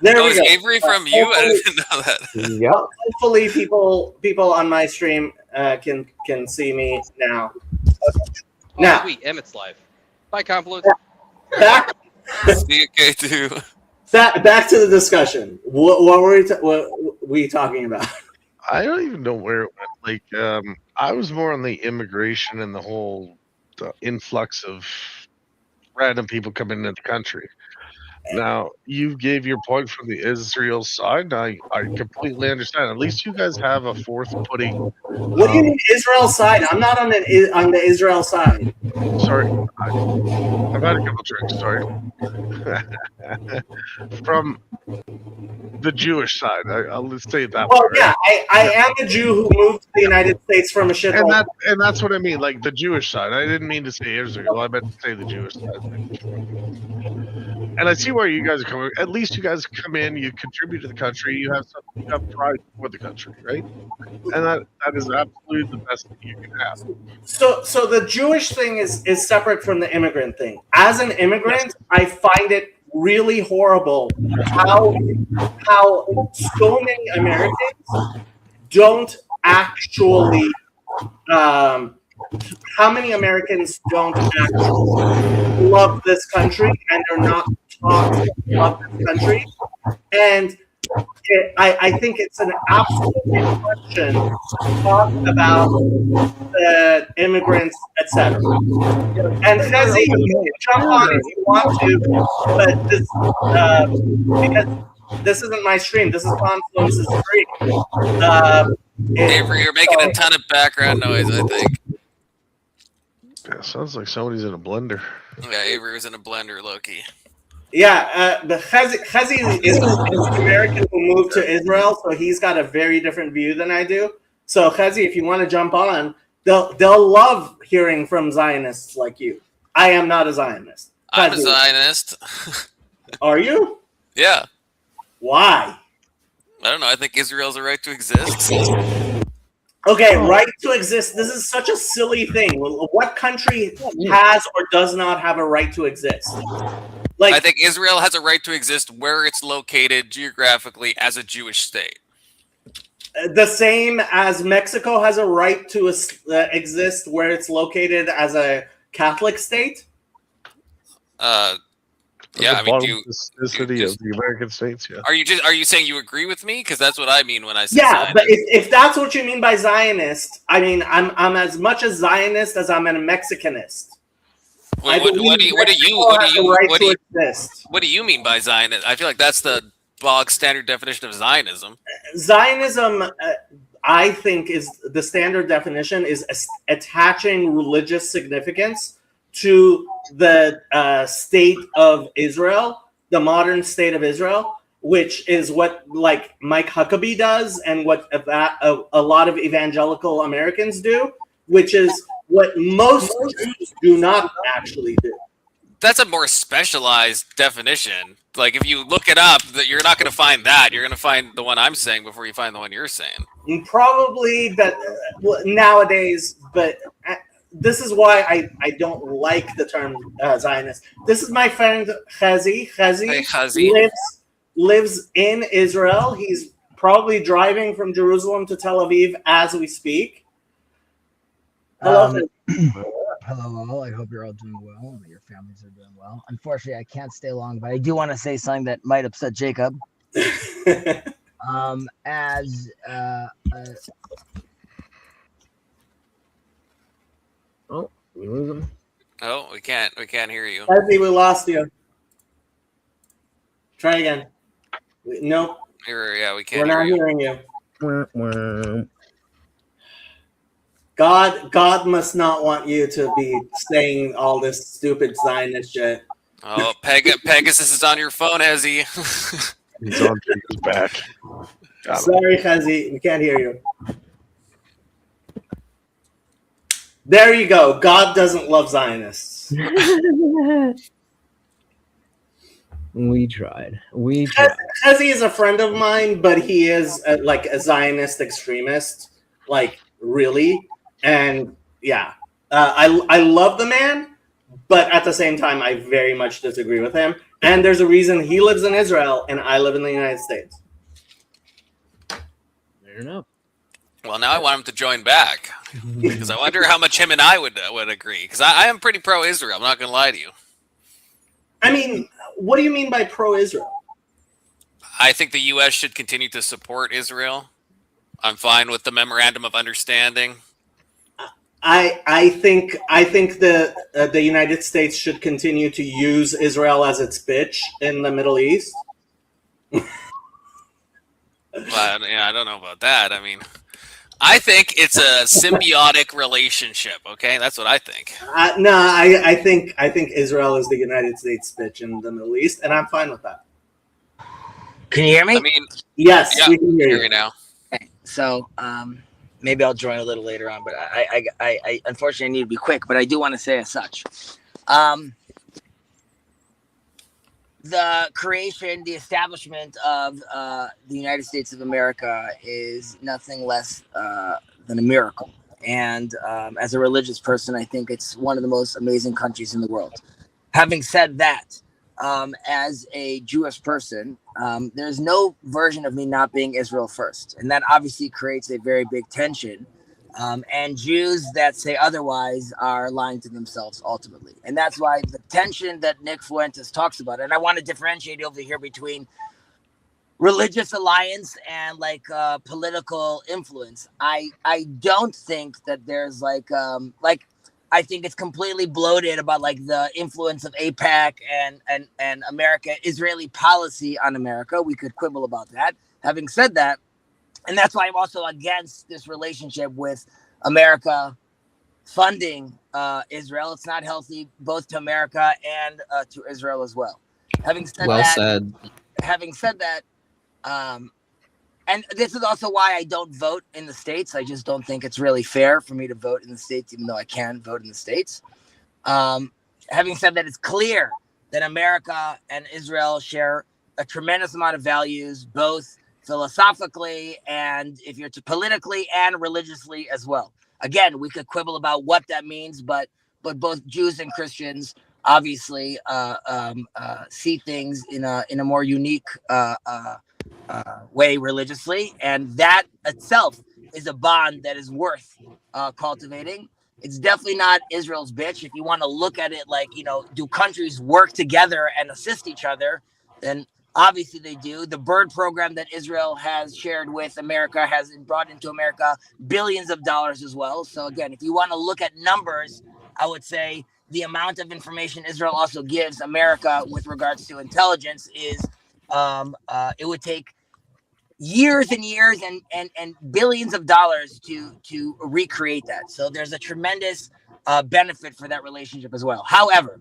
There we is go. Avery from you? I didn't know that. Yep. Hopefully, people on my stream can see me now. Now, Sweet, Emmett's live. Bye, Confluence. back See you, K2. back to the discussion. What were we talking about? I don't even know where it went. Like, I was more on the immigration and the whole influx of random people coming into the country. Now, you gave your point from the Israel side. I completely understand. At least you guys have a fourth pudding. What do you mean Israel side? I'm not on the Israel side. Sorry, I've had a couple drinks. Sorry. From the Jewish side, I'll say it that Well, way. yeah, I am a Jew who moved to the United States from a shithole. And that's what I mean, like the Jewish side. I didn't mean to say Israel. I meant to say the Jewish side. And I see where you guys are coming. At least you guys come in, you contribute to the country, you have pride for the country, right? And that is absolutely the best thing you can have. So the Jewish thing is separate from the immigrant thing. As an immigrant, I find it really horrible how so many Americans don't actually how many Americans don't actually love this country and are not taught to love this country. And I think it's an absolute question to talk about the immigrants, etc. And Chezi, you can jump on if you want to, but because this isn't my stream, this is Confluence's stream. Avery, you're making a ton of background noise, I think. Yeah, sounds like somebody's in a blender. Yeah, Avery was in a blender, Loki. Yeah, the Chezi is an American who moved to Israel, so he's got a very different view than I do. So Chezi, if you want to jump on, they'll love hearing from Zionists like you. I am not a Zionist. I'm a Zionist. Are you? Yeah. Why? I don't know. I think Israel has a right to exist. Okay, right to exist. This is such a silly thing. What country has or does not have a right to exist? Like, I think Israel has a right to exist where it's located geographically as a Jewish state. The same as Mexico has a right to exist where it's located as a Catholic state? Yeah, I mean, the city of the American states. Yeah. Are you saying you agree with me? Because that's what I mean when I say yeah. Zionist. But if that's what you mean by Zionist, I mean I'm as much a Zionist as I'm a Mexicanist. What do you mean by Zionist? I feel like that's the bog standard definition of Zionism. Zionism, I think, is the standard definition is attaching religious significance to the state of Israel, the modern state of Israel, which is what like Mike Huckabee does and what a lot of evangelical Americans do, which is what most Jews do not actually do. That's a more specialized definition. Like if you look it up, that you're not going to find that. You're going to find the one I'm saying before you find the one you're saying. Probably, but nowadays, but this is why I don't like the term Zionist. This is my friend Chezi. Chezi lives in Israel. He's probably driving from Jerusalem to Tel Aviv as we speak. Hello. Hello. I hope you're all doing well and that your families are doing well. Unfortunately, I can't stay long, but I do want to say something that might upset Jacob. Oh, we lose him. Oh, we can't hear you. Chezi, we lost you. Try again. Nope. Yeah, we can't. We're not hearing you. God must not want you to be saying all this stupid Zionist shit. Oh, Pegasus is on your phone, has he? He's on Jacob's back. Sorry, Chezi, we can't hear you. There you go. God doesn't love Zionists. We tried. Chezi is a friend of mine, but he is like a Zionist extremist, like really. And yeah, I love the man, But at the same time, I very much disagree with him. And there's a reason he lives in Israel and I live in the United States. Fair enough. Well, now I want him to join back because I wonder how much him and I would agree. Because I am pretty pro-Israel. I'm not going to lie to you. I mean, what do you mean by pro-Israel? I think the U.S. should continue to support Israel. I'm fine with the memorandum of understanding. I think the United States should continue to use Israel as its bitch in the Middle East. But yeah, I don't know about that. I mean, I think it's a symbiotic relationship. Okay, that's what I think. No, I think Israel is the United States bitch in the Middle East, and I'm fine with that. Can you hear me? I mean, Yes, yeah, we can hear hear you me now. Okay, so maybe I'll join a little later on, but I unfortunately need to be quick. But I do want to say as such, the creation, the establishment of the United States of America is nothing less than a miracle. And as a religious person, I think it's one of the most amazing countries in the world. Having said that, as a Jewish person, there's no version of me not being Israel first. And that obviously creates a very big tension. And Jews that say otherwise are lying to themselves ultimately. And that's why the tension that Nick Fuentes talks about, and I want to differentiate over here between religious alliance and like political influence. I don't think that there's like I think it's completely bloated about like the influence of AIPAC and America, Israeli policy on America. We could quibble about that. Having said that, and that's why I'm also against this relationship with America funding Israel. It's not healthy both to America and to Israel as well. Having said Well that, said. having said that, and this is also why I don't vote in the States. I just don't think it's really fair for me to vote in the States, even though I can vote in the States. Having said that, it's clear that America and Israel share a tremendous amount of values, both philosophically and if you're to politically and religiously as well. Again, we could quibble about what that means, but both Jews and Christians obviously see things in a more unique way religiously, and that itself is a bond that is worth cultivating. It's definitely not Israel's bitch. If you want to look at it like, do countries work together and assist each other, then obviously they do. The bird program that Israel has shared with America has brought into America billions of dollars as well. So again, if you want to look at numbers, I would say the amount of information Israel also gives America with regards to intelligence is it would take years and years and billions of dollars to recreate that. So there's a tremendous benefit for that relationship as well. However,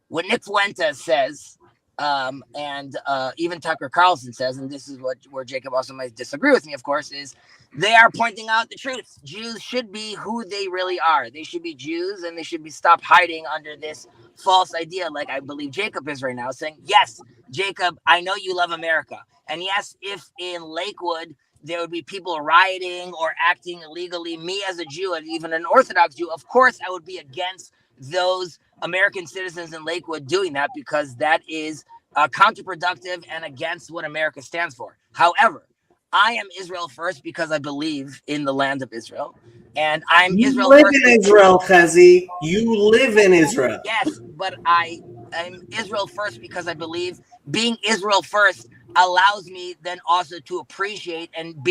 what Nick Fuentes says, and even Tucker Carlson says, and this is where Jacob also might disagree with me, of course, is they are pointing out the truth. Jews should be who they really are. They should be Jews, and they should be stop hiding under this false idea, like I believe Jacob is right now, saying, yes, Jacob, I know you love America. And yes, if in Lakewood there would be people rioting or acting illegally, me as a Jew, and even an Orthodox Jew, of course I would be against those American citizens in Lakewood doing that, because that is counterproductive and against what America stands for. However, I am Israel first because I believe in the land of Israel, and I'm You Israel live first. in Israel, Chazi. You live in Israel. Yes, but I'm Israel first because I believe being Israel first allows me then also to appreciate and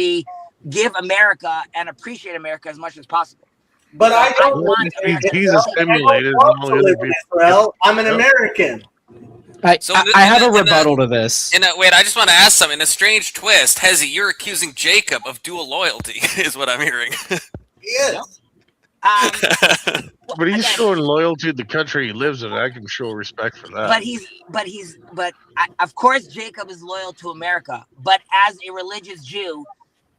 give America and appreciate America as much as possible. But I don't Well, want if America he's to assimilated, want all to the live other in people. Israel. I'm an Yep. American. So I have a rebuttal to this. Wait, I just want to ask something. In a strange twist, Hezi, you're accusing Jacob of dual loyalty, is what I'm hearing. Yes. But he's again, showing loyalty to the country he lives in. I can show respect for that. of course Jacob is loyal to America, but as a religious Jew,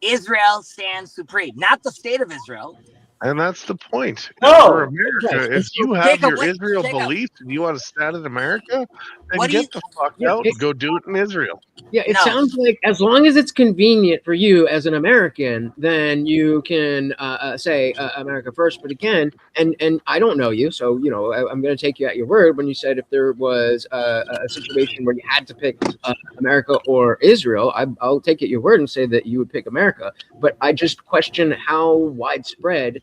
Israel stands supreme, not the state of Israel. And that's the point. No. For America, if you have Jacob, your wait, Israel Jacob. beliefs and you want to stand in America, Then What do you? get the fuck Yeah, out and go do it in Israel. Yeah, it No. sounds like as long as it's convenient for you as an American, then you can say America first. But again, and I don't know you, so I'm going to take you at your word when you said if there was a situation where you had to pick America or Israel, I'll take it at your word and say that you would pick America. But I just question how widespread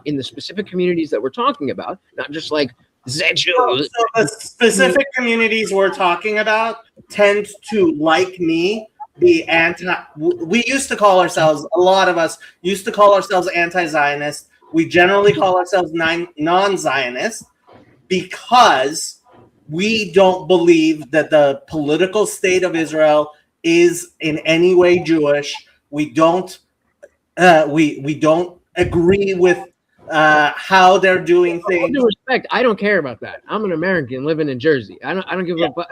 in the specific communities that we're talking about, not just like the Jews. So the specific communities we're talking about tend to, like me, be anti. We used to call ourselves, a lot of us used to call ourselves anti-Zionist. We generally call ourselves non-Zionist because we don't believe that the political state of Israel is in any way Jewish. We don't we don't agree with how they're doing With things. due respect, I don't care about that. I'm an American living in Jersey. I don't give a fuck.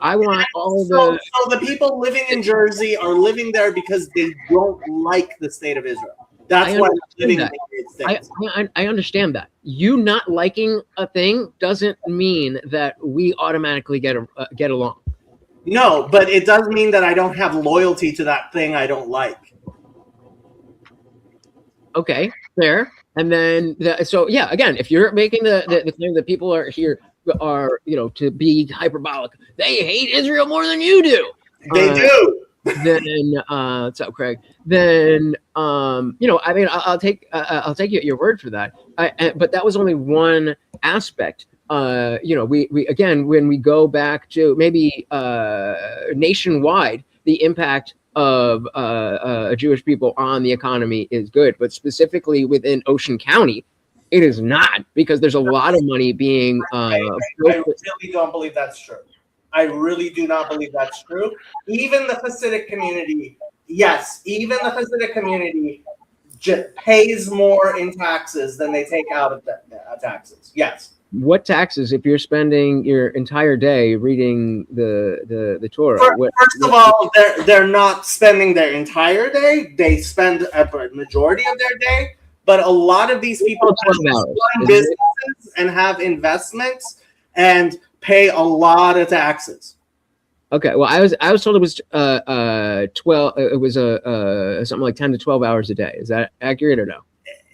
I want all the. So the people living in Jersey are living there because they don't like the state of Israel. That's I why they're understand living that. in the United States. I understand that. You not liking a thing doesn't mean that we automatically get along. No, but it does mean that I don't have loyalty to that thing I don't like. Okay, fair. And then so yeah, again, if you're making the claim that people are here are to be hyperbolic, they hate Israel more than you do. They do. Then what's up, Craig? Then I mean, I'll take you at your word for that. But that was only one aspect. We again, when we go back to maybe nationwide, the impact of Jewish people on the economy is good, but specifically within Ocean County, it is not, because there's a lot of money being. I really don't believe that's true. I really do not believe that's true. Even the Hasidic community, yes, even the Hasidic community pays more in taxes than they take out of taxes. Yes. What taxes if you're spending your entire day reading the Torah? First of all, they're not spending their entire day. They spend a majority of their day. But a lot of these people run businesses and have investments and pay a lot of taxes. Okay, well, I was told it was 12. It was something like 10 to 12 hours a day. Is that accurate or no?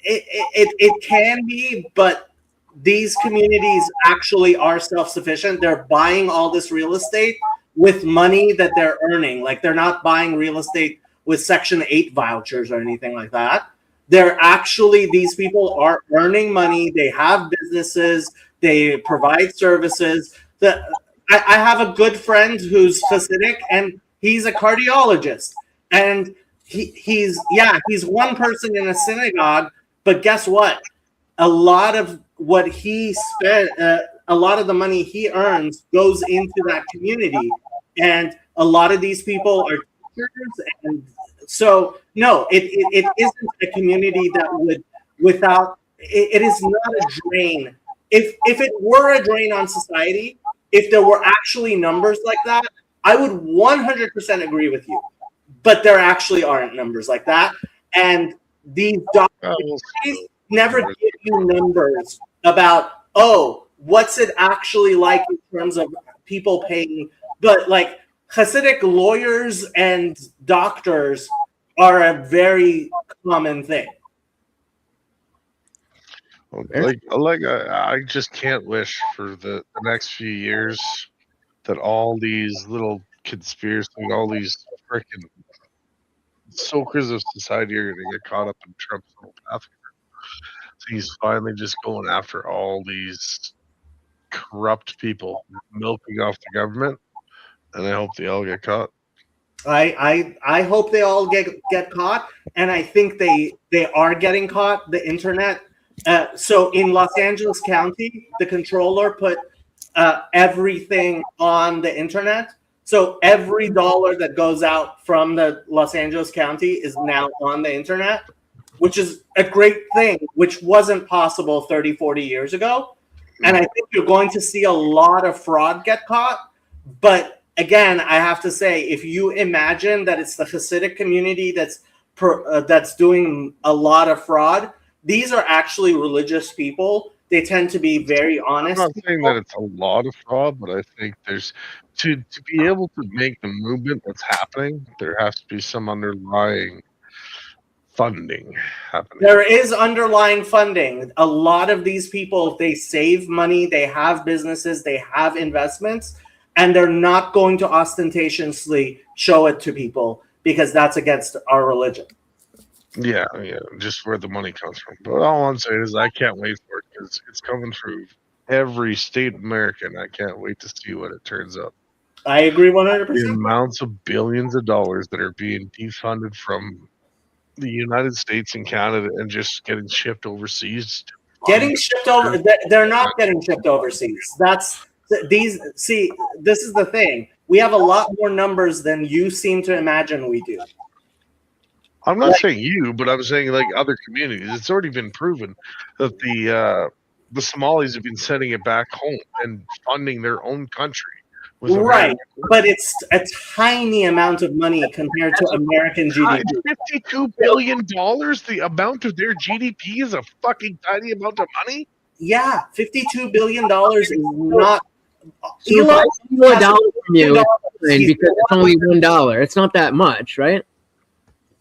It can be, but these communities actually are self-sufficient. They're buying all this real estate with money that they're earning. Like, they're not buying real estate with Section 8 vouchers or anything like that. They're actually, these people are earning money. They have businesses. They provide services. I have a good friend who's Hasidic, and he's a cardiologist. And he's one person in a synagogue, but guess what? A lot of what he spent, a lot of the money he earns goes into that community. And a lot of these people are teachers. And so, no, it isn't a community that would, it is not a drain. If it were a drain on society, if there were actually numbers like that, I would 100% agree with you. But there actually aren't numbers like that. And these documentaries never give you numbers about, what's it actually like in terms of people paying. But like Hasidic lawyers and doctors are a very common thing. I just can't wish for the next few years that all these little conspiracies, all these freaking soakers of society are going to get caught up in Trump's little path. So he's finally just going after all these corrupt people, milking off the government, and I hope they all get caught. I hope they all get caught, and I think they are getting caught. The internet. So in Los Angeles County, the controller put everything on the internet. So every dollar that goes out from the Los Angeles County is now on the internet, which is a great thing, which wasn't possible 30, 40 years ago. And I think you're going to see a lot of fraud get caught. But again, I have to say, if you imagine that it's the Hasidic community that's doing a lot of fraud, these are actually religious people. They tend to be very I'm honest. not saying that it's a lot of fraud, but I think there's to be able to make the movement that's happening, there has to be some underlying funding happening. There is underlying funding. A lot of these people, they save money, they have businesses, they have investments, and they're not going to ostentatiously show it to people because that's against our religion. Yeah, just where the money comes from. But all I'm saying is I can't wait for it because it's coming through every state in America, and I can't wait to see what it turns up. I agree The 100%. amounts of billions of dollars that are being defunded from the United States and Canada and just getting shipped overseas. Getting shipped over, they're not getting shipped overseas. See, this is the thing. We have a lot more numbers than you seem to imagine we do. I'm not saying you, but I'm saying like other communities. It's already been proven that the Somalis have been sending it back home and funding their own country. Right, but it's a tiny amount of money compared to American GDP. $52 billion. The amount of their GDP is a fucking tiny amount of money. Yeah, $52 billion is not. So if I steal $1 from you, because it's only $1. It's not that much, right?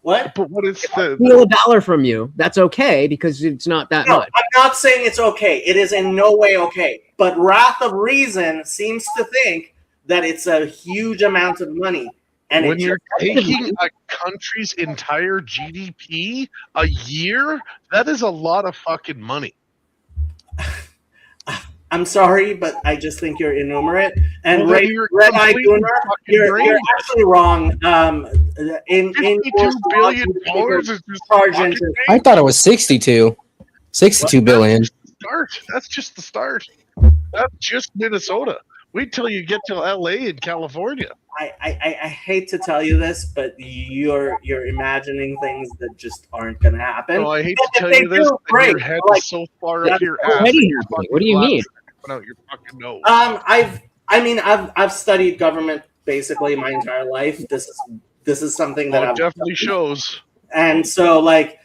What? But what is the Steal $1 from you? That's okay because it's not that much. I'm not saying it's okay. It is in no way okay. But Wrath of Reason seems to think that it's a huge amount of money. And when you're taking a country's entire GDP a year, that is a lot of fucking money. I'm sorry, but I just think you're innumerate. And Well, Red Eye Gunner, you're actually wrong. In $52 billion is just fucking I thought it was 62 billion. That's just the start. That's just Minnesota. Wait till you get to LA and California. I hate to tell you this, but you're imagining things that just aren't going to happen. No, I hate to tell you this, but your head is so far up your ass. What do you mean? Out your fucking nose. I've studied government basically my entire life. This is something that it definitely shows. And so, like,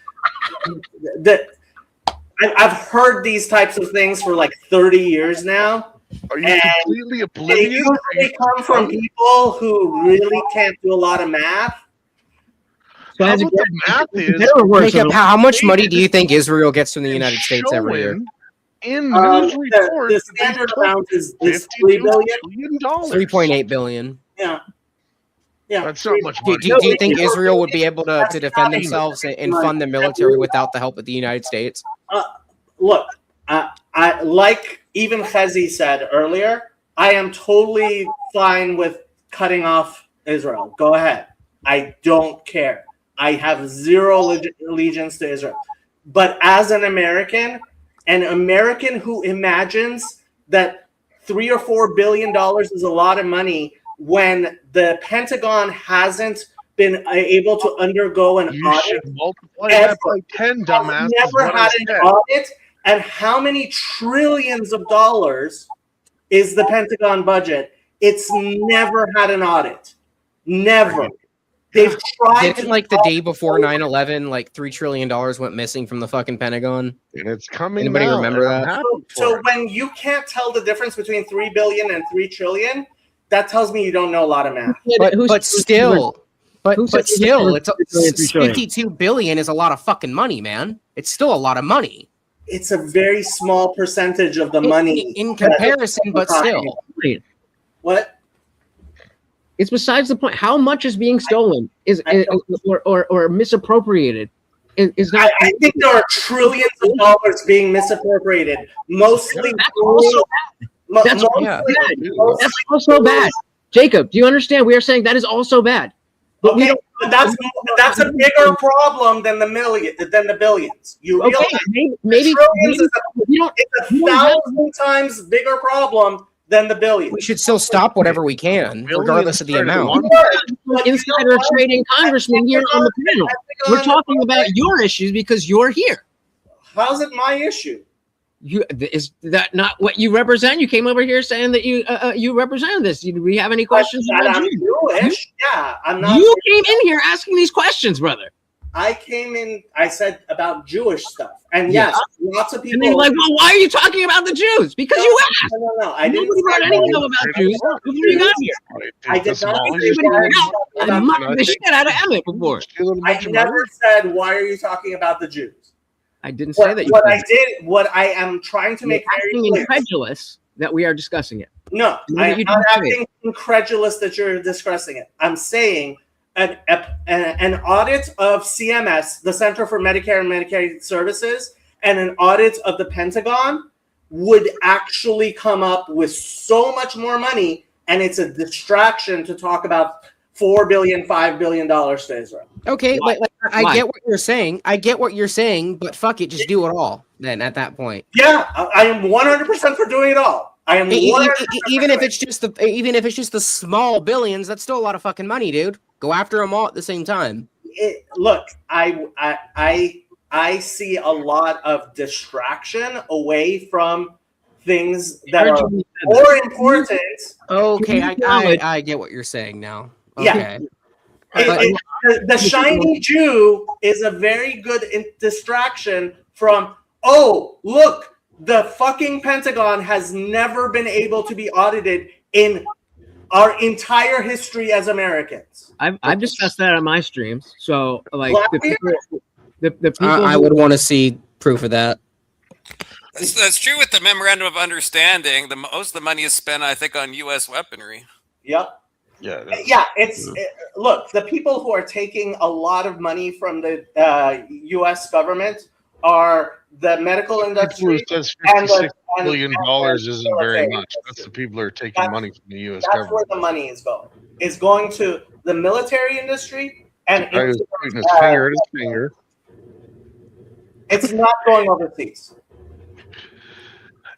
I've heard these types of things for like 30 years now. Are you completely oblivious? They usually come from people who really can't do a lot of math. So how about the math is? Jacob, how much money do you think Israel gets from the United States every year? In news reports, the standard amount is $3 billion. 3.8 billion. Yeah. That's not much Do money. you think Israel would be able to defend themselves and fund the military without the help of the United States? Look, I like even Chazi said earlier, I am totally fine with cutting off Israel. Go ahead. I don't care. I have zero allegiance to Israel. But as an American who imagines that $3 or $4 billion is a lot of money when the Pentagon hasn't been able to undergo an You audit. should multiply that by 10, dumbass. Never had an audit. And how many trillions of dollars is the Pentagon budget? It's never had an audit. Never. They've tried. Didn't like the day before 9/11, like $3 trillion went missing from the fucking Pentagon? And it's coming. Anybody now, remember and I'm that? happy for So it. when you can't tell the difference between 3 billion and 3 trillion, that tells me you don't know a lot of math. But still, it's 52 billion is a lot of fucking money, man. It's still a lot of money It's a very small percentage of the money in comparison, but still. What? It's besides the point. How much is being stolen or misappropriated? Is not. I think there are trillions of dollars being misappropriated. Mostly. That's also bad. That's also bad. Jacob, do you understand? We are saying that is also bad. But okay, but that's a bigger problem than the billions. You realize maybe trillions it's 1,000 times bigger problem than the billions. We should still stop whatever we can, regardless of the amount. Insider trading congressman here on the panel. We're talking about your issues because you're here. How's it my issue? Is that not what you represent? You came over here saying that you represent this. Do we have any questions? I'm Jewish. Yeah, I'm not. You came in here asking these questions, brother. I came in, I said about Jewish stuff. And yes, lots of And people. they're like, well, why are you talking about the Jews? Because you asked. No. I didn't Nobody brought say anything why- up about Jews before you got here. I did not Everybody say went out why- and mocked the shit out of Emmett before. I never said, why are you talking about the Jews? I didn't say that. What I am trying to make very acting clear. incredulous that we are discussing it. No, No, I you am not didn't say acting incredulous that you're discussing it. I'm saying an audit of CMS, the Center for Medicare and Medicaid Services, and an audit of the Pentagon would actually come up with so much more money, and it's a distraction to talk about $4 billion, $5 billion to Israel. Okay, Why? like, I Why? get what you're saying. I get what you're saying, but fuck it, just do it all. Then at that point, Yeah, I am 100% for doing it all. I am 100% even if for it's just the small billions, that's still a lot of fucking money, dude. Go after them all at the same time. look, I see a lot of distraction away from things that are more important. Okay, Can you I get what you're saying now. Yeah. Okay. The shiny Jew is a very good distraction from, oh, look, the fucking Pentagon has never been able to be audited in our entire history as Americans. I've discussed that on my streams. So like the people I would want to see proof of that. That's true with the memorandum of understanding. Most of the money is spent, I think, on U.S. weaponry. Yep. Yeah. Look, the people who are taking a lot of money from the U.S. government are the medical industry. Who says and $56 the- billion and isn't very military much. That's the people who are taking That's- money from the U.S. That's where government. the money is going. It's going to the military industry, and I was pointing his finger at his finger. it's not going overseas.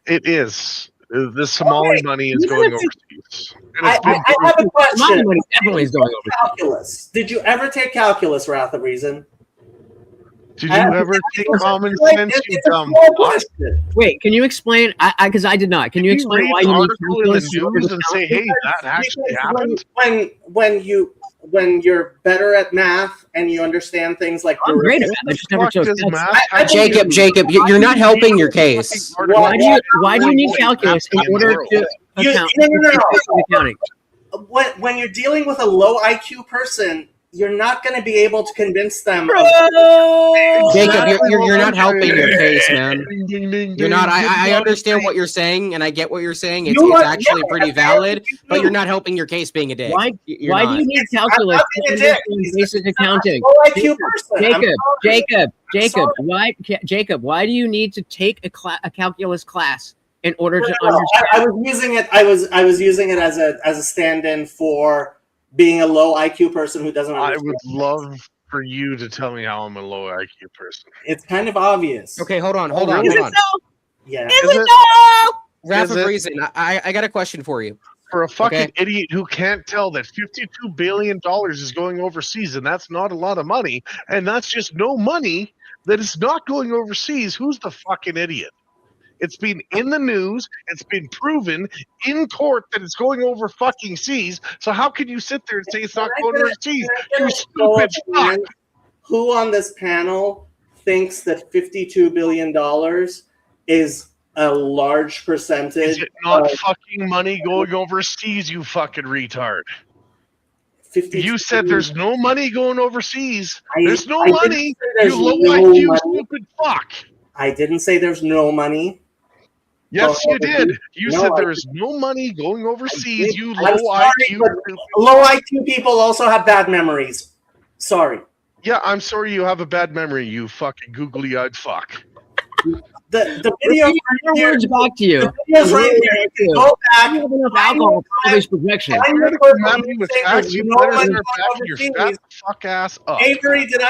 It is. The Somali money is Even going if overseas. And I it's been have a my question. money definitely is going over. Calculus. Did you ever take calculus, Wrath of Reason? Did you ever take common sense, you It's a dumb small fuck? question. Wait, can you explain? Because I did not. Can you You explain read why an you need article in the calculus in order news to and say, calculate? hey, that actually Because happened? when you're better at math and you understand things like I'm great at derivatives, that. I just never Fuck chose does calculus. math have to do Jacob, with you're not helping your case. Why do you need calculus in order to account for accounting? when you're dealing with a low IQ person, you're not going to be able to convince them. Jacob, you're not helping your case, man. You're not. I understand what you're saying, and I get what you're saying. It's actually pretty valid, but you're not helping your case being a dick. Why You're do not. you need calculus I'm to not understand basic accounting? Low IQ person. Jacob, why do you need to take a calculus class in order to I understand? was using it. I was using it as a stand-in for being a low IQ person who doesn't I understand. would love for you to tell me how I'm a low IQ person. It's kind of obvious. Okay, hold on. Yeah. Is it? Wrath Is of it? Reason, I got a question for you. For a fucking Okay. idiot who can't tell that $52 billion is going overseas, and that's not a lot of money, and that's just no money that is not going overseas, who's the fucking idiot? It's been in the news. It's been proven in court that it's going over fucking seas. So how can you sit there and say it's not going overseas? You stupid fuck. Who on this panel thinks that $52 billion is a large percentage? Is it not of fucking money going overseas, you fucking retard? 52 You said there's no money going overseas. I- There's no I didn't money, say there's you low no IQ money. stupid fuck. I didn't say there's no money. Yes, Going you did. overseas? You No, said I there is no money going overseas, you I'm low sorry, IQ. but low IQ people also have bad memories. Sorry. Yeah, I'm sorry you have a bad memory, you fucking googly-eyed fuck. The video Repeat your words back to you. the video's right here. You can go You back. have enough alcohol for all these projections. Find You're the gonna clip come at of me you with saying facts, there's you no better money start going backing your overseas. fat fuck ass up. Avery, did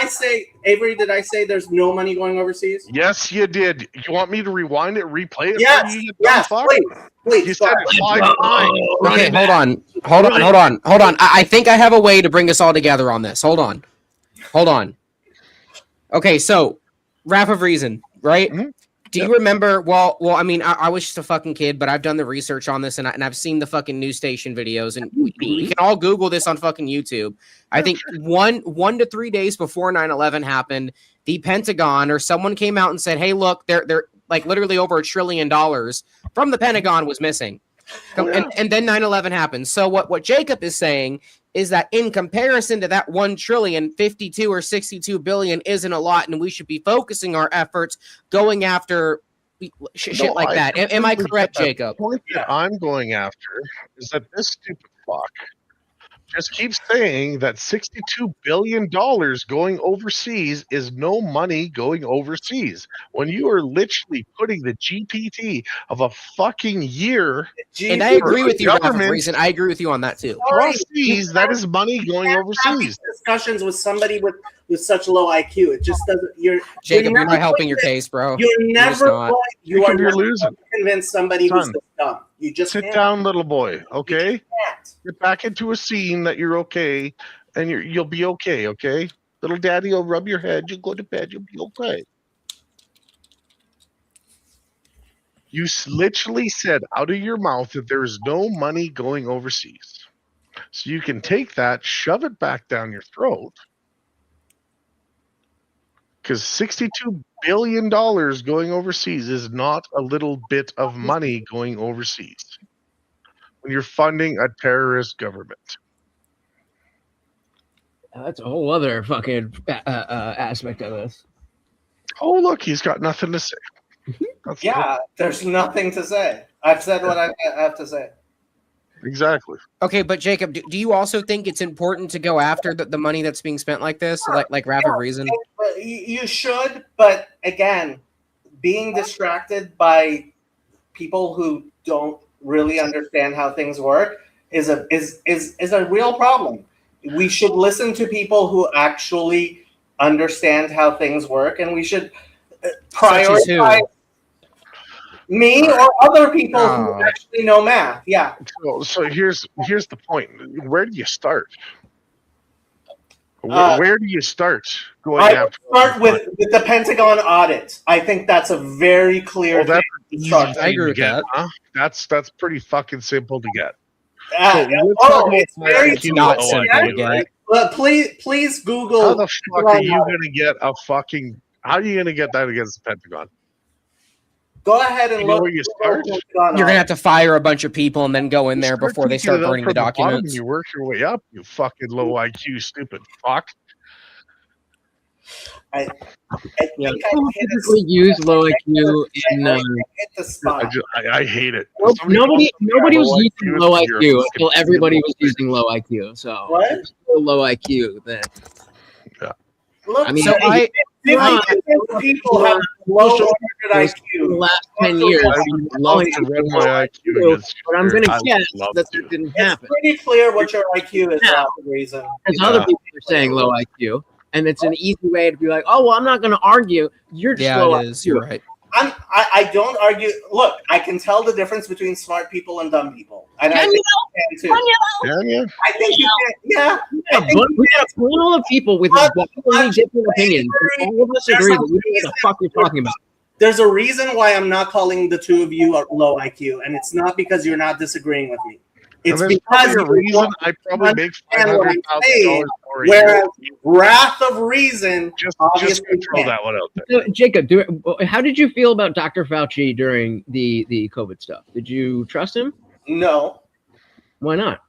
I say there's no money going overseas? Yes, you did. You want me to rewind it, replay it for Yes, you, you dumb yes, fuck? please. You said it 5 times. Okay, hold on. I think I have a way to bring us all together on this. Hold on. Okay, so Wrath of Reason, right? Mhm. Do you remember? Well, I mean, I was just a fucking kid, but I've done the research on this, and I've seen the fucking news station videos, and we can all Google this on fucking YouTube. I think 1 to 3 days before 9/11 happened, the Pentagon or someone came out and said, "Hey, look, they're like literally over $1 trillion from the Pentagon was missing," and then 9/11 happened. So what Jacob is saying is that in comparison to that 1 trillion, 52 or 62 billion isn't a lot, and we should be focusing our efforts going after shit like that. Am I correct, Jacob? The point that I'm going after is that this stupid fuck just keeps saying that $62 billion going overseas is no money going overseas. When you are literally putting the GPT of a fucking year. And I agree with you, Robert Reason. I agree with you on that too. Overseas, that is money going overseas. Discussions with somebody with such low IQ, it just doesn't. Jacob, you're not helping your case, bro. You're never. You're losing. Convince somebody who's just dumb. You just sit down, little boy. Okay, get back into a scene that you're okay, and you'll be okay. Okay, little daddy will rub your head. You'll go to bed. You'll be okay. You literally said out of your mouth that there is no money going overseas. So you can take that, shove it back down your throat. Because $62 billion going overseas is not a little bit of money going overseas when you're funding a terrorist government. That's a whole other fucking aspect of this. Oh, look, he's got nothing to say. There's nothing to say. I've said what I have to say. Exactly. Okay, but Jacob, do you also think it's important to go after the money that's being spent like this, like Rapid Reason? You should, but again, being distracted by people who don't really understand how things work is a real problem. We should listen to people who actually understand how things work, and we should prioritize me or other people who actually know math. Yeah. So here's the point. Where do you start? Where do you start going after? Start with the Pentagon audit. I think that's a very clear thing. I agree with that. Huh? That's pretty fucking simple to get. It's very not simple to get. Please Google. How the fuck are you going to get a fucking? How are you going to get that against the Pentagon? Go ahead and look. Where you start? You're gonna have to fire a bunch of people and then go in there before they start burning the documents. You work your way up, you fucking low IQ, stupid fuck. I typically use low IQ in. I hate it. Nobody was using low IQ until everybody was using low IQ. So what? Low IQ then. Yeah. Look, I mean, people have low IQ in the last 10 years. Love to run my IQ. But I'm going to guess that didn't happen. It's pretty clear what your IQ is for the reason. Because other people are saying low IQ, and it's an easy way to be like, oh, well, I'm not going to argue. You're just low IQ. You're right. I don't argue. Look, I can tell the difference between smart people and dumb people. And I think you can too. Yeah. I think you can. Yeah. But we have a panel of people with wildly different opinions. All of us agree that we know what the fuck you're talking about. There's a reason why I'm not calling the two of you low IQ, and it's not because you're not disagreeing with me. It's because a reason I probably make $500,000 more. Whereas Wrath of Reason, just obviously throw that one out there. So, Jacob, how did you feel about Dr. Fauci during the COVID stuff? Did you trust him? No. Why not?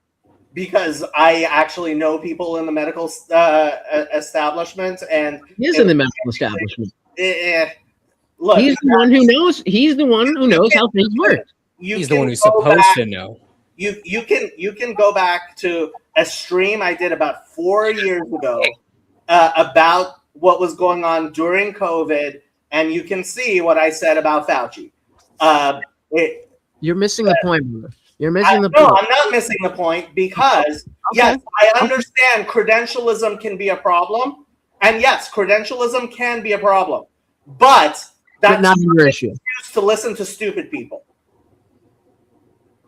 Because I actually know people in the medical establishment, and he is in the medical establishment. Look, he's the one who knows. He's the one who knows how things work. He's the one who's supposed to know. You can go back to a stream I did about 4 years ago about what was going on during COVID, and you can see what I said about Fauci. You're missing the point, brother. You're missing the point. No, I'm not missing the point because, yes, I understand credentialism can be a problem. And yes, credentialism can be a problem. But that's not your issue. Excuse to listen to stupid people.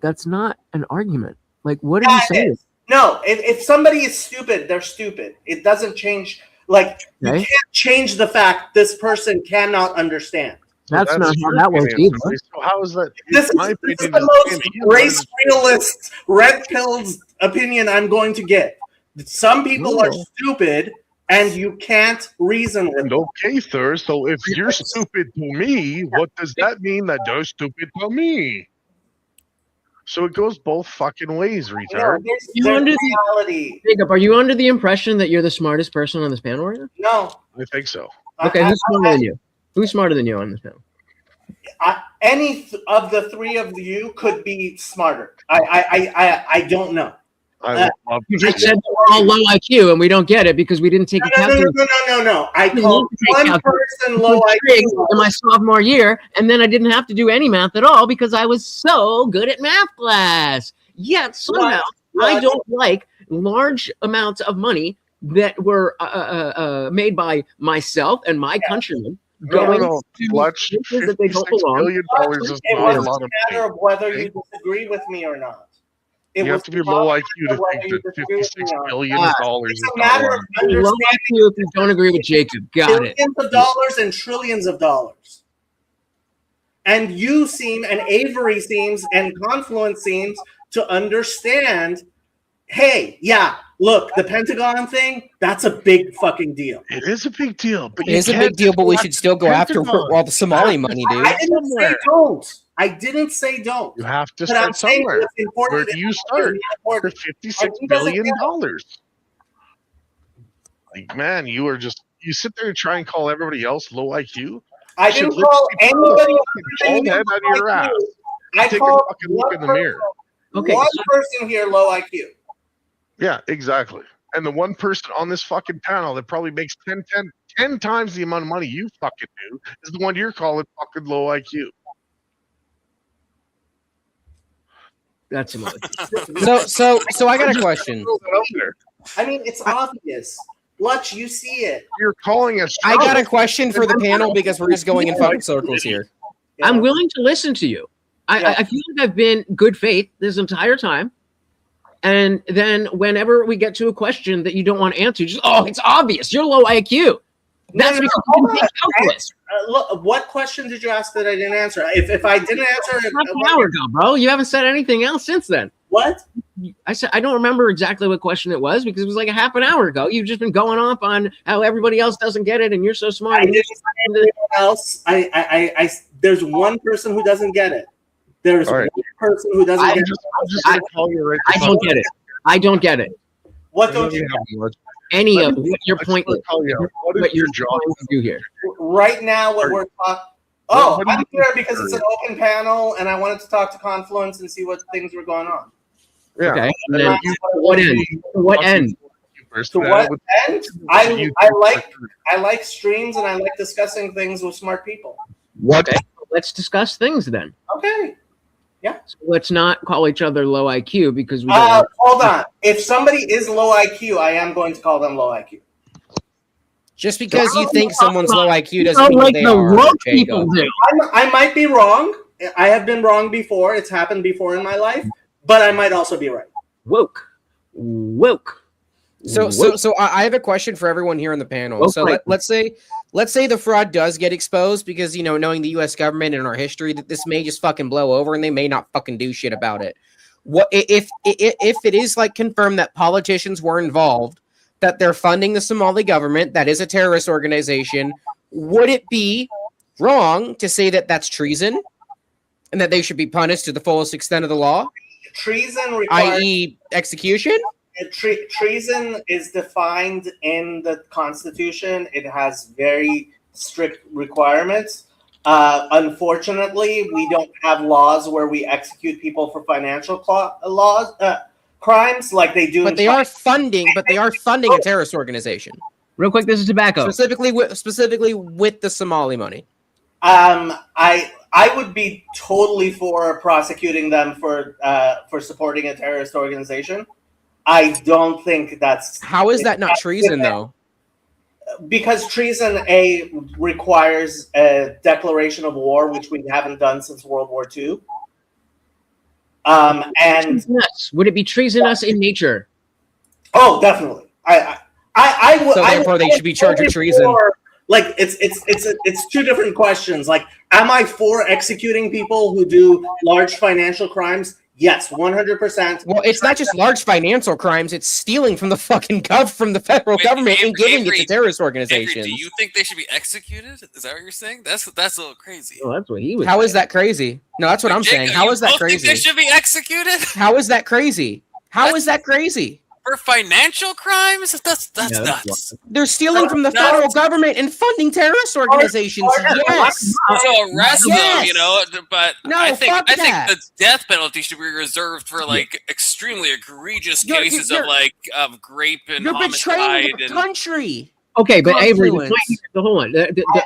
That's not an argument. Like, what are you saying? No, if somebody is stupid, they're stupid. It doesn't change. Like, you can't change the fact this person cannot understand. That's not how your that works opinion, either. So how is that? This is, my this is opinion the is most saying that you race guys- realist, red pills opinion I'm going to get. Some people are No. stupid, and you can't reason with And them. okay, sir. So if you're stupid to me, what does that mean that you're stupid to me? So it goes both fucking ways, No, retard. You there's under the- reality. Jacob, are you under the impression that you're the smartest person on this panel right now? No. I think so. Okay, who's smarter than you? Who's smarter than you on this panel? Any of the three of you could be smarter. I don't know. I would love You to just see said it. that we're all low IQ and we don't get it because we didn't take a No. calculator. I You called need to take one calculus. person low Trig IQ. in my sophomore year, and then I didn't have to do any math at all because I was so good at math class. Yet somehow I don't like large amounts of money that were made by myself and my countrymen going No. to Fletch, places that they don't $56 belong. billion is It not a wasn't lot a of matter money. of whether okay? you disagree with me or not. It You have was to be low IQ to whether think you that disagree with me $56 or not. billion It's is a not a matter lot of of Low understanding IQ if you don't agree with Jacob. Got it. billions of dollars and trillions of dollars. And you seem, and Avery seems, and Confluence seems to understand, hey, yeah, look, the Pentagon thing, that's a big fucking deal. It is a big deal, but It is a big deal, but we should still go after all the Somali money, dude. I didn't say don't. I didn't say don't. You have to But I'm start saying somewhere. what's important Where do is you what's start? For important. $56 And he doesn't billion. get Like, man, you sit there and try and call everybody else low IQ. I You should didn't call literally anybody pull a bald head out of your ass. I Take a called fucking look one in the mirror. Okay, one so- person here low IQ. Yeah, exactly. And the one person on this fucking panel that probably makes 10 times the amount of money you fucking do is the one you're calling fucking low IQ. That's another. So I got a question. Throw that out there. I mean, it's obvious. Lutch, you see it. You're calling us. I got a question for the panel because we're just going in fucking circles here. Yeah. I'm willing to listen to you. I feel like I've been good faith this entire time. And then whenever we get to a question that you don't want to answer, just, oh, it's obvious. You're low IQ. That's No, because you hold didn't on. take calculus. Look, what question did you ask that I didn't answer? If I didn't answer, Half an hour ago, bro. You haven't said anything else since then. what? I said I don't remember exactly what question it was because it was like a half an hour ago. You've just been going off on how everybody else doesn't get it and you're so smart. I and didn't say anyone else. There's one person who doesn't get it. There's All right. one person who doesn't I get I'm it. just gonna call you right. I don't get it. I don't get it. What don't you Any Let of what your point is. Call you out. What is What your you're job? trying to do here. right now? What we're talking. Oh, what do you I'm here do because for it's an open panel, and I wanted to talk to Confluence and see what things were going on. Yeah. Okay. And And then then you- to what end? To what end? To what end? I like streams and I like discussing things with smart people. What? Okay. Let's discuss things then. Okay. So let's not call each other low IQ because we don't want- Hold on. If somebody is low IQ, I am going to call them low IQ. Just because you think someone's low IQ doesn't mean like they the are, woke Jacob. people do. I might be wrong. I have been wrong before. It's happened before in my life, but I might also be right. Woke. So I have a question for everyone here on the panel. So Okay. let's say the fraud does get exposed because, you know, knowing the U.S. government and our history, that this may just fucking blow over and they may not fucking do shit about it. What if it is like confirmed that politicians were involved, that they're funding the Somali government, that is a terrorist organization? Would it be wrong to say that that's treason and that they should be punished to the fullest extent of the law, Treason requires i.e., execution? treason is defined in the Constitution. It has very strict requirements. Unfortunately, we don't have laws where we execute people for financial crimes like they do. But they are funding a terrorist organization. Real quick, this is tobacco. Specifically with the Somali money. I would be totally for prosecuting them for supporting a terrorist organization. I don't think that's How is that not treason, though? because treason requires a declaration of war, which we haven't done since World War II. And Treasonous. Would it be treasonous in nature? oh, definitely. I would. So therefore, they should be charged with treason. Like it's two different questions. Like, am I for executing people who do large financial crimes? Yes, 100%. Well, it's not just large financial crimes; it's stealing from the fucking from the federal Wait, government and giving Avery, it to terrorist Avery, organizations. do you think they should be executed? Is that what you're saying? That's a little crazy. Well, that's what he was. How saying. is that crazy? No, that's what I'm saying. Jacob, How you is that both think crazy? they should be executed How is that crazy? How is that crazy? for financial crimes? That's Yeah, that's nuts. They're stealing from the No. federal government and funding terrorist organizations. Yes. So arrest them, you know. But No, I think fuck that. the death penalty should be reserved for like extremely egregious You're- cases you're- of like of rape and You're homicide. betraying the And, country. Okay, but Avery, the Confluence. point, hold on.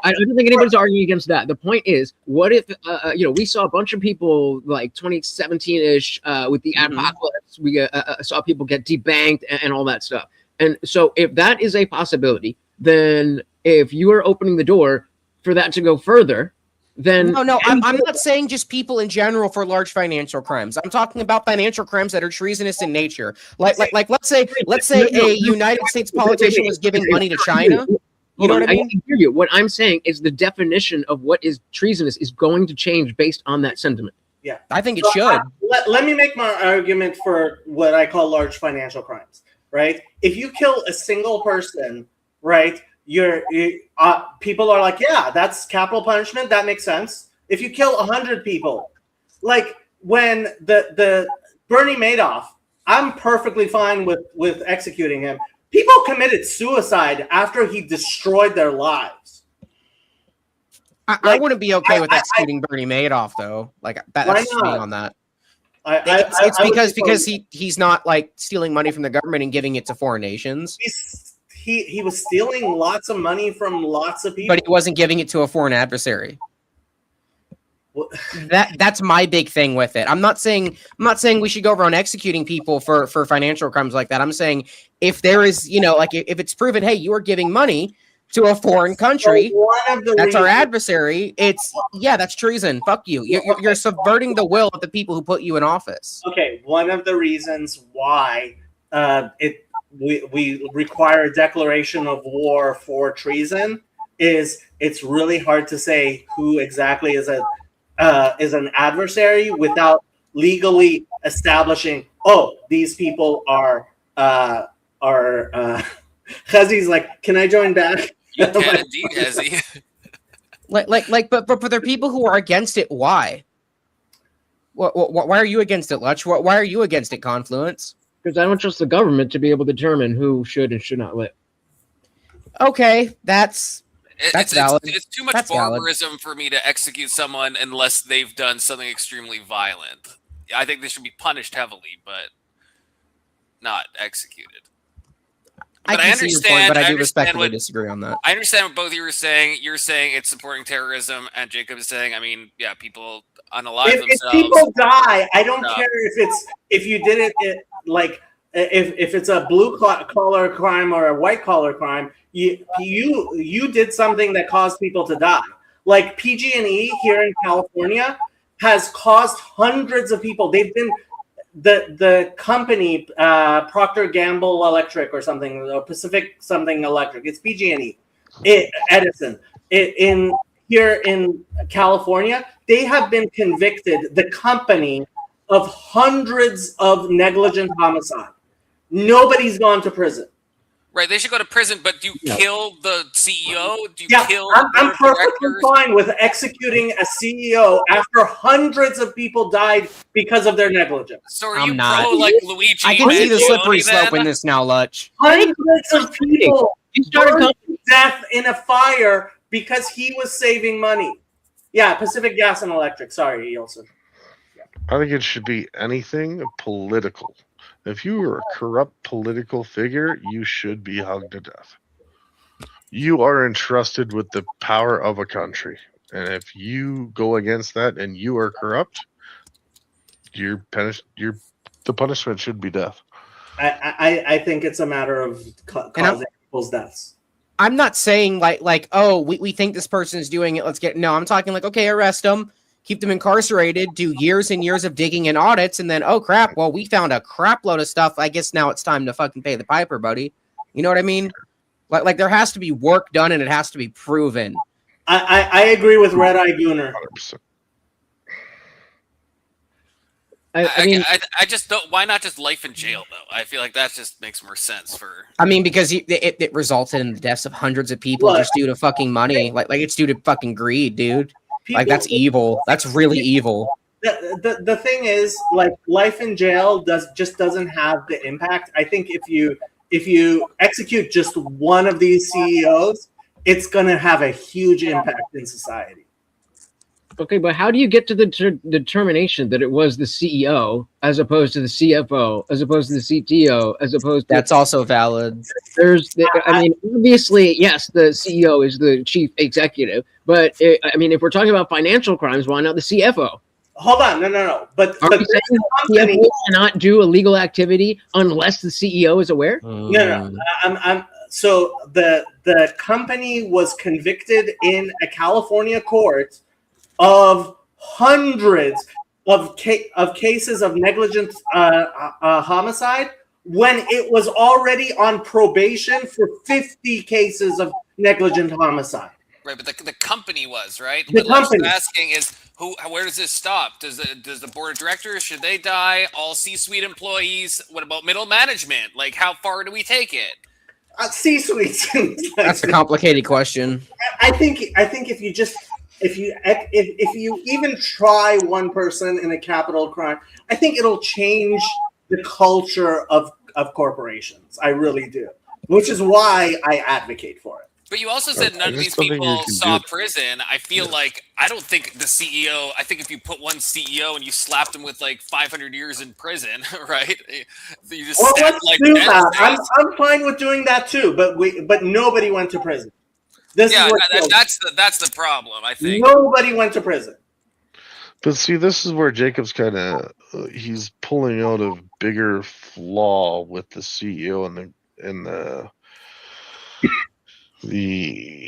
I don't think anybody's arguing against that. The point is, what if we saw a bunch of people like 2017-ish with the Mhm. apocalypse. We saw people get debanked and all that stuff. And so, if that is a possibility, then if you are opening the door for that to go further, then No, I'm not saying just people in general for large financial crimes. I'm talking about financial crimes that are treasonous in nature. Like let's say a United States politician was giving money to China. You know what I mean? can hear you. What I'm saying is the definition of what is treasonous is going to change based on that sentiment. I think it So, should. let me make my argument for what I call large financial crimes, right? If you kill a single person, right, people are like, yeah, that's capital punishment. That makes sense. If you kill 100 people, like when the Bernie Madoff, I'm perfectly fine with executing him. People committed suicide after he destroyed their lives. I wouldn't be okay with executing Bernie Madoff though. Like that's Why just me not? on that. It's because he's not like stealing money from the government and giving it to foreign nations. he was stealing lots of money from lots of people. But he wasn't giving it to a foreign adversary. Well- That's my big thing with it. I'm not saying we should go around executing people for financial crimes like that. I'm saying if there is, like if it's proven, hey, you are giving money to a foreign country, So one of the that's our reasons- that's treason. Fuck you. You're subverting the will of the people who put you in office. Okay, one of the reasons why we require a declaration of war for treason is it's really hard to say who exactly is an adversary without legally establishing. Oh, these people are. Chazi's like, can I join back? you can indeed, Hezzy. But for the people who are against it, why? Why are you against it, Lutch? Why are you against it, Confluence? Because I don't trust the government to be able to determine who should and should not live. Okay, that's valid. It's too much That's valid. barbarism for me to execute someone unless they've done something extremely violent. I think they should be punished heavily, but not executed. But I can see your point, but I do respectfully what, disagree on that. I understand what both of you were saying. You're saying it's supporting terrorism, and Jacob is saying, I mean, yeah, people unalive If themselves. people die, I don't No. care if you did it like if it's a blue collar crime or a white collar crime. You did something that caused people to die. Like PG&E here in California has caused hundreds of people. They've been the company Procter Gamble Electric or something, or Pacific something Electric. It's PG&E, Edison. Here in California, they have been convicted, the company, of hundreds of negligent homicide. Nobody's gone to prison. Right, they should go to prison, but do you kill the CEO? Do you Yeah, kill I'm the perfectly directors? fine with executing a CEO after hundreds of people died because of their negligence. So are I'm you not. pro like Luigi? I can see the Mangione slippery then? slope in this now, Lutch. Hundreds of people You started burned company. to death in a fire because he was saving money. Yeah, Pacific Gas and Electric. Sorry, Yeltsin. I think it should be anything political. If you are a corrupt political figure, you should be hugged to death. You are entrusted with the power of a country. And if you go against that and you are corrupt, the punishment should be death. I think it's a matter of causing people's deaths. I'm not saying oh, we think this person is doing it. Let's get no. I'm talking like, okay, arrest them, keep them incarcerated, do years and years of digging and audits, and then oh crap, well we found a crap load of stuff. I guess now it's time to fucking pay the piper, buddy. You know what I mean? Like there has to be work done and it has to be proven. I agree with Red Eye Gooner. 100%. I mean, I just don't. Why not just life in jail though? I feel like that just makes more sense for. I mean, because it resulted in the deaths of hundreds of people Look, just due to fucking money. Like it's due to fucking greed, dude. Like people- that's evil. That's really evil. The thing is, like, life in jail doesn't have the impact. I think if you execute just one of these CEOs, it's gonna have a huge impact in society. okay, but how do you get to the determination that it was the CEO as opposed to the CFO, as opposed to the CTO, as opposed to That's also valid. I mean, obviously, yes, the CEO is the chief executive, but I mean, if we're talking about financial crimes, why not the CFO? Hold on, no. But Are we this saying the company, CFO cannot do illegal activity unless the CEO is aware? no. So the company was convicted in a California court of hundreds of cases of negligent homicide when it was already on probation for 50 cases of negligent homicide. Right, but the company was right. The What Lex's company. asking is where does this stop? Does the board of directors, should they die? All C-suite employees? What about middle management? Like, how far do we take it? C-suites. That's a complicated question. I think if you even try one person in a capital crime, I think it'll change the culture of corporations. I really do, which is why I advocate for it. But you also said none of these something you people can saw do. prison. I feel like I don't think the CEO. I think if you put one CEO and you slapped him with like 500 years in prison, right? You just Well, stack let's like do death that. states. I'm fine with doing that too, but nobody went to prison. This Yeah, is what that's the problem. I think. nobody went to prison. But see, this is where Jacob's kind of he's pulling out a bigger flaw with the CEO and the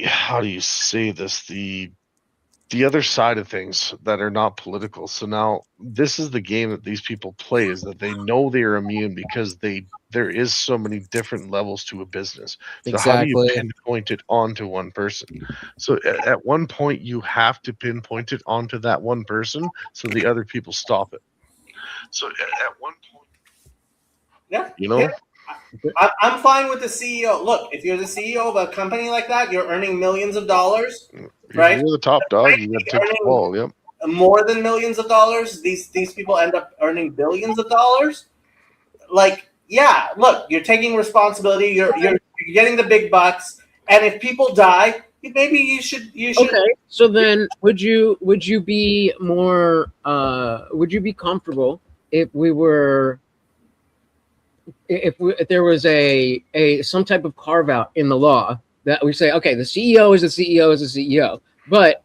how do you say this, the other side of things that are not political. So now this is the game that these people play, is that they know they are immune because there is so many different levels to a business. So how do you Exactly. pinpoint it onto one person? So at one point you have to pinpoint it onto that one person so the other people stop it. So at one point, Yeah, you know, yeah. I'm fine with the CEO. Look, if you're the CEO of a company like that, you're earning millions of dollars, right? you're the top dog, you got to take the ball. Yep. More than millions of dollars. These people end up earning billions of dollars. Like, yeah, look, you're taking responsibility. You're getting the big bucks, and if people die, maybe you should. Okay, so then would you be more would you be comfortable if we were if there was a some type of carve out in the law that we say, okay, the CEO is the CEO is the CEO, but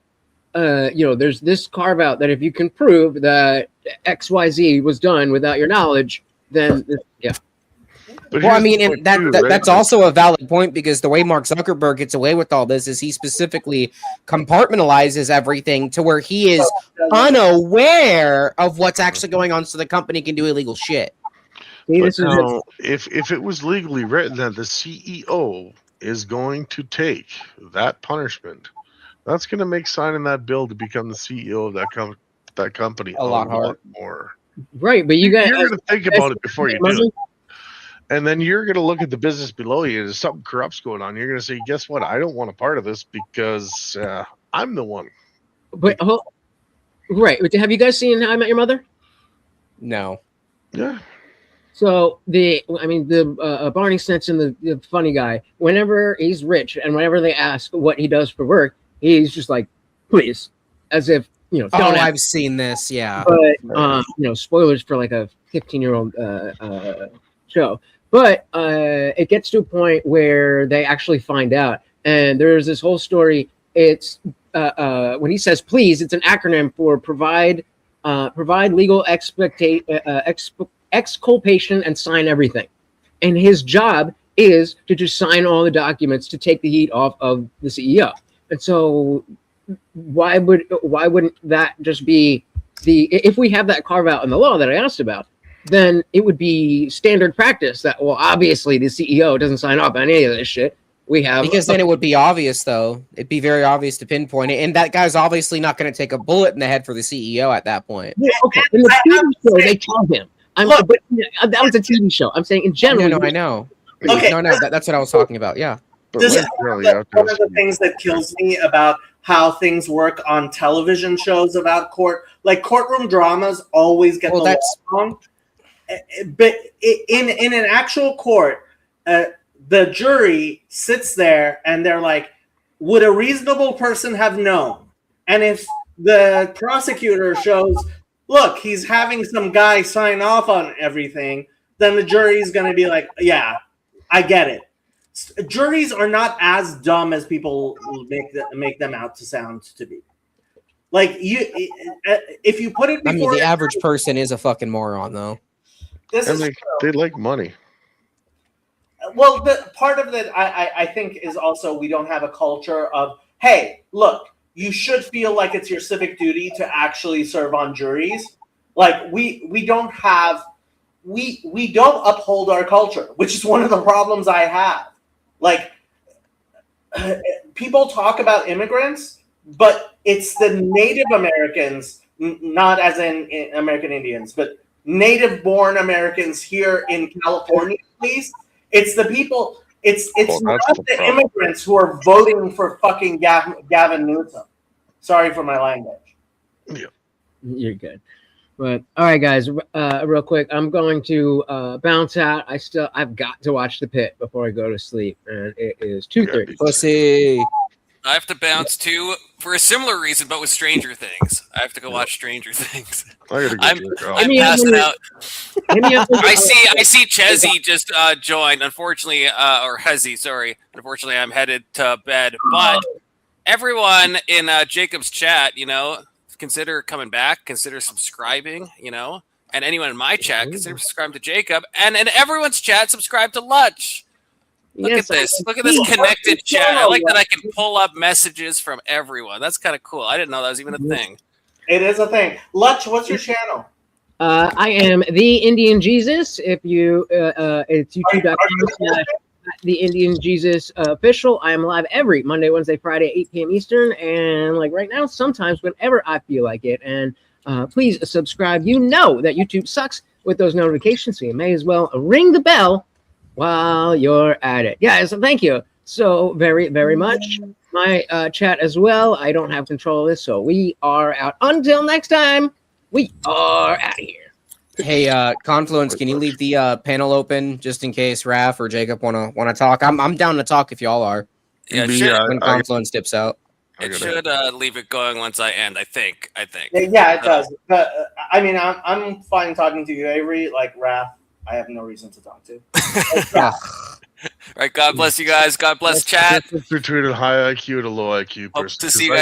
there's this carve out that if you can prove that XYZ was done without your knowledge, then yeah. But Well, I here's mean, the and point too, right? that's also a valid point, because the way Mark Zuckerberg gets away with all this is he specifically compartmentalizes everything to where he is unaware of what's actually going on, so the company can do illegal shit. See, But this is now, if it was legally written that the CEO is going to take that punishment, that's going to make signing that bill to become the CEO of that company A lot harder. more. right, but you guys You're going to think about it before you do it. And then you're going to look at the business below you. There's something corrupt's going on. You're going to say, guess what? I don't want a part of this because I'm the one. But right, have you guys seen How I Met Your Mother? No. Yeah. So Barney Stinson, the funny guy, whenever he's rich and whenever they ask what he does for work, he's just like, please, as if don't ask. I've seen this. Yeah. But spoilers for like a 15-year-old show. But it gets to a point where they actually find out, and there's this whole story. It's when he says please, it's an acronym for provide legal exculpation and sign everything. And his job is to just sign all the documents to take the heat off of the CEO. And so why wouldn't that just be if we have that carve out in the law that I asked about, then it would be standard practice that, well, obviously the CEO doesn't sign off on any of this shit. We have Because then it would be obvious, though. It'd be very obvious to pinpoint it, and that guy's obviously not going to take a bullet in the head for the CEO at that point. Yeah, okay. In the TV show, they tell him. Look. But that was a TV show. I'm saying in general. No, I know. Okay. No, that's what I was talking about. Yeah. But This is really, one of the things that kills me about how things work on television shows about court. Like courtroom dramas always get the law wrong. But in an actual court, the jury sits there and they're like, would a reasonable person have known? And if the prosecutor shows, look, he's having some guy sign off on everything, then the jury is going to be like, yeah, I get it. Juries are not as dumb as people make them out to sound to be. Like if you put it before, I mean, the average person is a fucking moron, though. They like money. Well, the part of it, I think, is also we don't have a culture of, hey, look, you should feel like it's your civic duty to actually serve on juries. Like we don't uphold our culture, which is one of the problems I have. Like people talk about immigrants, but it's the Native Americans, not as in American Indians, but native-born Americans here in California, at least. It's the people. It's not the immigrants who are voting for fucking Gavin Newsom. Sorry for my language. Yeah, you're good. But all right, guys, real quick, I'm going to bounce out. I've got to watch The Pit before I go to sleep, and it is 2:30. Pussy. I have to bounce too for a similar reason, but with Stranger Things. I have to go watch Stranger Things. I'm passing out. I see Chezzy just joined. Unfortunately, or Hezzy, sorry. Unfortunately, I'm headed to bed. But everyone in Jacob's chat, consider coming back. Consider subscribing. And anyone in my chat, consider subscribing to Jacob. And in everyone's chat, subscribe to Lutch. Look at this. Look at this connected chat. I like that I can pull up messages from everyone. That's kind of cool. I didn't know that was even a thing. It is a thing. Lutch, what's your channel? I am The Indian Jesus. If you, it's youtube.com/ The Indian Jesus official. I am live every Monday, Wednesday, Friday, 8 p.m. Eastern. And like right now, sometimes whenever I feel like it. And please subscribe. You know that YouTube sucks with those notifications, so you may as well ring the bell while you're at it. Guys, thank you so very, very much. My chat as well. I don't have control of this, so we are out. Until next time, we are out of here. Hey, Confluence, can you leave the panel open just in case Raph or Jacob wanna talk? I'm down to talk if y'all are. Yeah, when Confluence dips out. It should leave it going once I end. I think. Yeah, it does. But I mean, I'm fine talking to you, Avery. Like Raph, I have no reason to talk to. Right. God bless you guys. God bless chat. Between a high IQ and a low IQ person. Hope to see you guys.